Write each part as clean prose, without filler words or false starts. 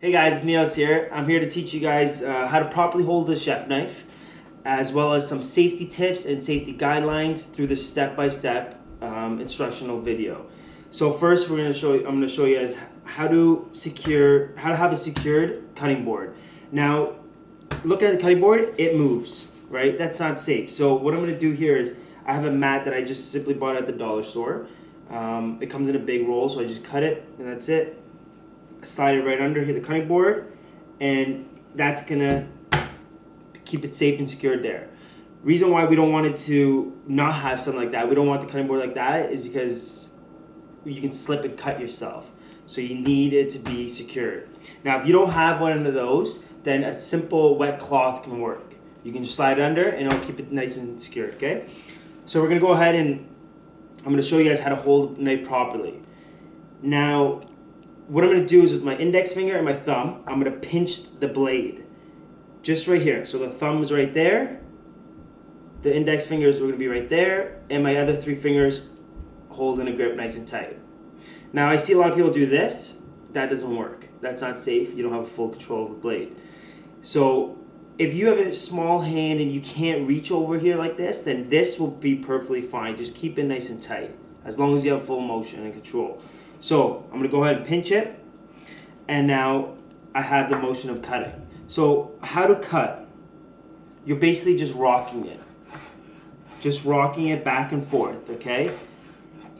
Hey guys, it's Niels here. I'm here to teach you guys how to properly hold a chef knife, as well as some safety tips and safety guidelines through the step-by-step instructional video. So first, I'm going to show you guys how to have a secured cutting board. Now, looking at the cutting board, it moves, right? That's not safe. So what I'm going to do here is I have a mat that I just simply bought at the dollar store. It comes in a big roll, so I just cut it, and that's it. Slide it right under, hit the cutting board, and that's gonna keep it safe and secured there. Reason why we don't want it to not have something like that, we don't want the cutting board like that, is because you can slip and cut yourself. So you need it to be secured. Now, if you don't have one of those, then a simple wet cloth can work. You can just slide it under and it'll keep it nice and secure, okay? So we're gonna go ahead and I'm gonna show you guys how to hold the knife properly. Now, what I'm going to do is with my index finger and my thumb, I'm going to pinch the blade. Just right here. So the thumb is right there. The index fingers are going to be right there. And my other three fingers holding a grip nice and tight. Now I see a lot of people do this. That doesn't work. That's not safe. You don't have full control of the blade. So if you have a small hand and you can't reach over here like this, then this will be perfectly fine. Just keep it nice and tight. As long as you have full motion and control. So I'm going to go ahead and pinch it, and now I have the motion of cutting. So how to cut? You're basically just rocking it. Just rocking it back and forth, okay?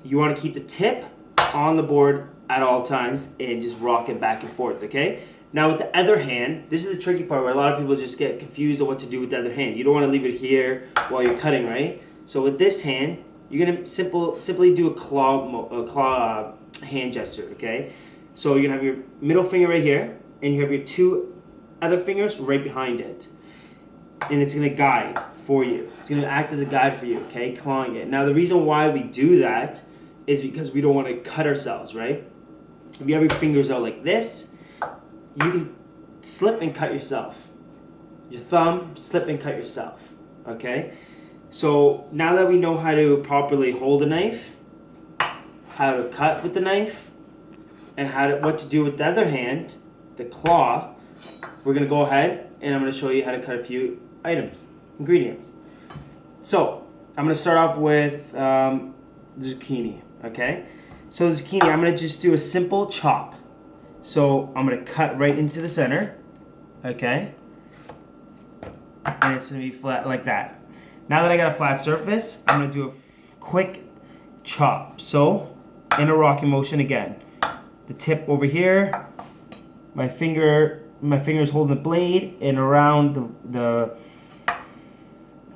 You want to keep the tip on the board at all times and just rock it back and forth, okay? Now with the other hand, this is the tricky part where a lot of people just get confused on what to do with the other hand. You don't want to leave it here while you're cutting, right? So with this hand, you're going to simply do a claw hand gesture, okay? So you're gonna have your middle finger right here, and you have your two other fingers right behind it, and it's gonna guide for you. It's gonna act as a guide for you, okay? Clawing it. Now the reason why we do that is because we don't want to cut ourselves, right? If you have your fingers out like this, you can slip and cut yourself. Your thumb, slip and cut yourself, okay? So now that we know how to properly hold a knife, how to cut with the knife, and what to do with the other hand, the claw, we're going to go ahead and I'm going to show you how to cut a few ingredients. So I'm going to start off with zucchini, okay? So the zucchini, I'm going to just do a simple chop. So I'm going to cut right into the center, okay? And it's going to be flat like that. Now that I got a flat surface, I'm going to do a quick chop. So in a rocking motion again. The tip over here, my finger is holding the blade and around the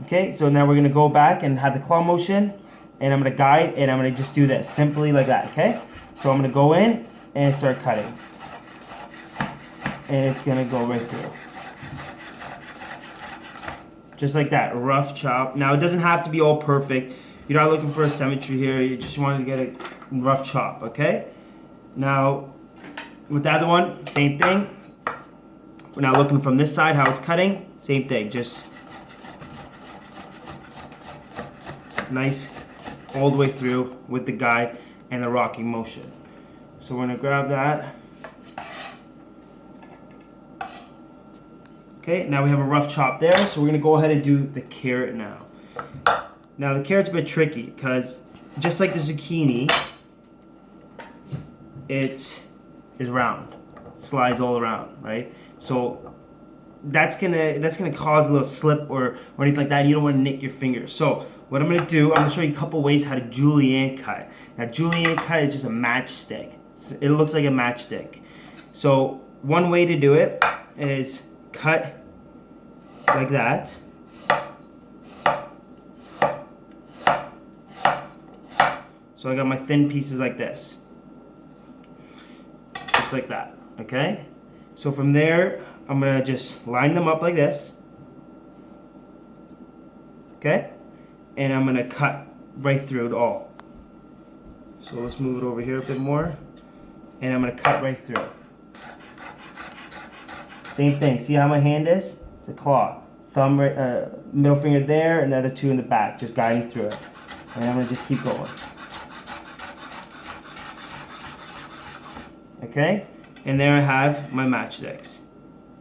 okay, so now we're gonna go back and have the claw motion, and I'm gonna guide, and I'm gonna just do this simply like that, okay? So I'm gonna go in and start cutting. And it's gonna go right through. Just like that, rough chop. Now it doesn't have to be all perfect. You're not looking for a symmetry here, you just want to get a rough chop, okay? Now, with the other one, same thing. We're now looking from this side, how it's cutting, same thing, just nice all the way through with the guide and the rocking motion. So we're gonna grab that. Okay, now we have a rough chop there, so we're gonna go ahead and do the carrot now. Now the carrot's a bit tricky because just like the zucchini, it is round. It slides all around, right? So that's gonna cause a little slip or anything like that. And you don't want to nick your fingers. So what I'm gonna do, I'm gonna show you a couple ways how to julienne cut. Now julienne cut is just a matchstick. It looks like a matchstick. So one way to do it is cut like that. So I got my thin pieces like this. Just like that, okay? So from there, I'm gonna just line them up like this. Okay? And I'm gonna cut right through it all. So let's move it over here a bit more. And I'm gonna cut right through. Same thing, see how my hand is? It's a claw. Thumb, middle finger there, and the other two in the back, just guiding through it. And I'm gonna just keep going. Okay? And there I have my matchsticks.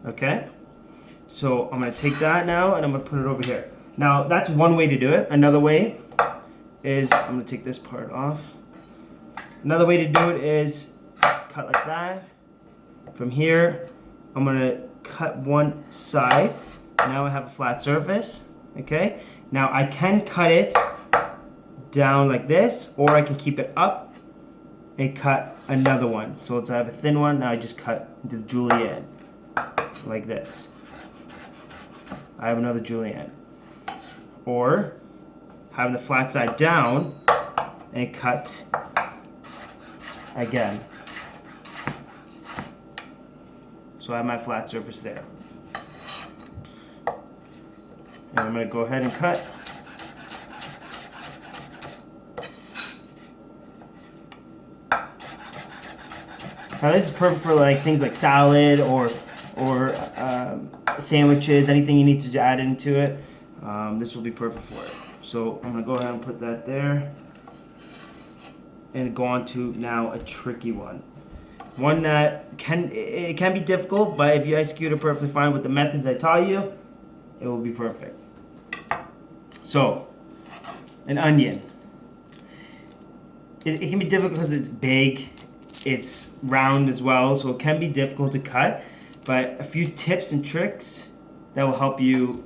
Okay? So I'm gonna take that now and I'm gonna put it over here. Now that's one way to do it. Another way is, I'm gonna take this part off. Another way to do it is cut like that. From here, I'm gonna cut one side. Now I have a flat surface, okay? Now I can cut it down like this, or I can keep it up and cut another one. So I have a thin one, now I just cut the julienne, like this. I have another julienne. Or having the flat side down and cut again. So I have my flat surface there. And I'm going to go ahead and cut. Now this is perfect for like things like salad or sandwiches, anything you need to add into it. This will be perfect for it. So I'm going to go ahead and put that there. And go on to now a tricky one. One that can be difficult, but if you execute it perfectly fine with the methods I taught you, it will be perfect. So, an onion. It can be difficult because it's big, it's round as well, so it can be difficult to cut, but a few tips and tricks that will help you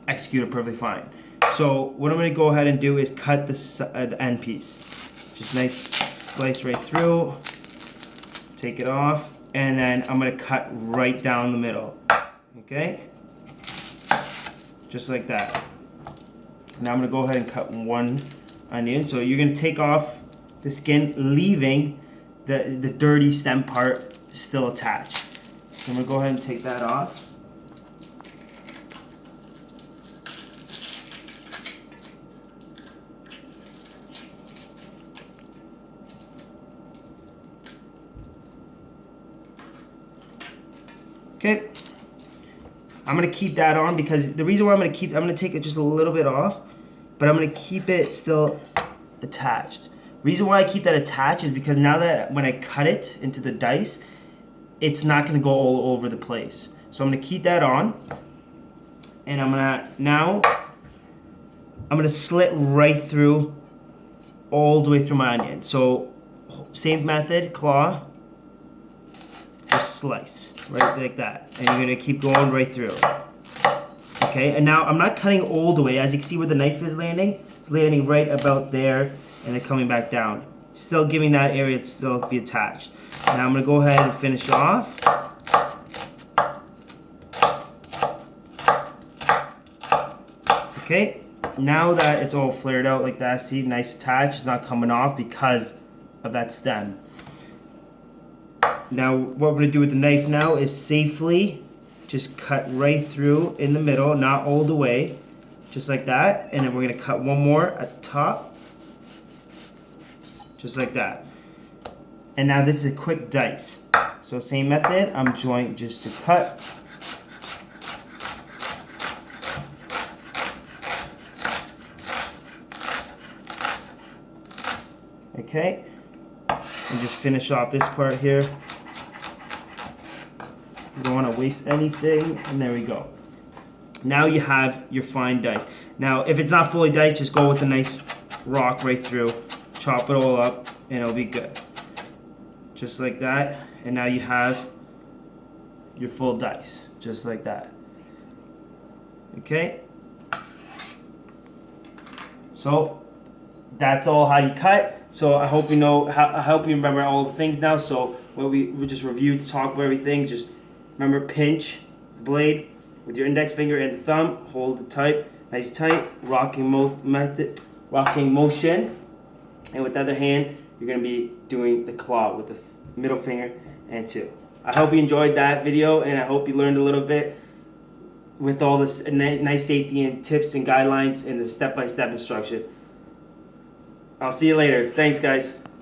execute it perfectly fine. So what I'm going to go ahead and do is cut the end piece. Just nice slice right through, take it off, and then I'm going to cut right down the middle, okay? Just like that. Now I'm going to go ahead and cut one onion. So you're going to take off the skin, leaving the dirty stem part still attached. So I'm going to go ahead and take that off. Okay, I'm gonna keep that on because the reason why I'm gonna take it just a little bit off, but I'm gonna keep it still attached. Reason why I keep that attached is because now that when I cut it into the dice, it's not gonna go all over the place. So I'm gonna keep that on, and I'm gonna slit right through, all the way through my onion. So same method, claw, just slice. Right like that, and you're gonna keep going right through. Okay, and now I'm not cutting all the way. As you can see where the knife is landing, it's landing right about there, and then coming back down. Still giving that area to still be attached. Now I'm gonna go ahead and finish off. Okay, now that it's all flared out like that, see, nice attached, it's not coming off because of that stem. Now what we're going to do with the knife now is safely just cut right through in the middle, not all the way, just like that. And then we're going to cut one more at the top, just like that. And now this is a quick dice. So same method, I'm going just to cut. Okay, and just finish off this part here. You don't want to waste anything, and there we go. Now you have your fine dice. Now if it's not fully diced, just go with a nice rock right through, chop it all up, and it'll be good. Just like that, and now you have your full dice, just like that. Okay? So that's all how you cut. So I hope you know, I hope you remember all the things now. So what we just reviewed, talk about everything, just remember, pinch the blade with your index finger and the thumb, hold it tight, nice tight, rocking motion, and with the other hand, you're going to be doing the claw with the middle finger and two. I hope you enjoyed that video, and I hope you learned a little bit with all this knife safety and tips and guidelines and the step-by-step instruction. I'll see you later. Thanks, guys.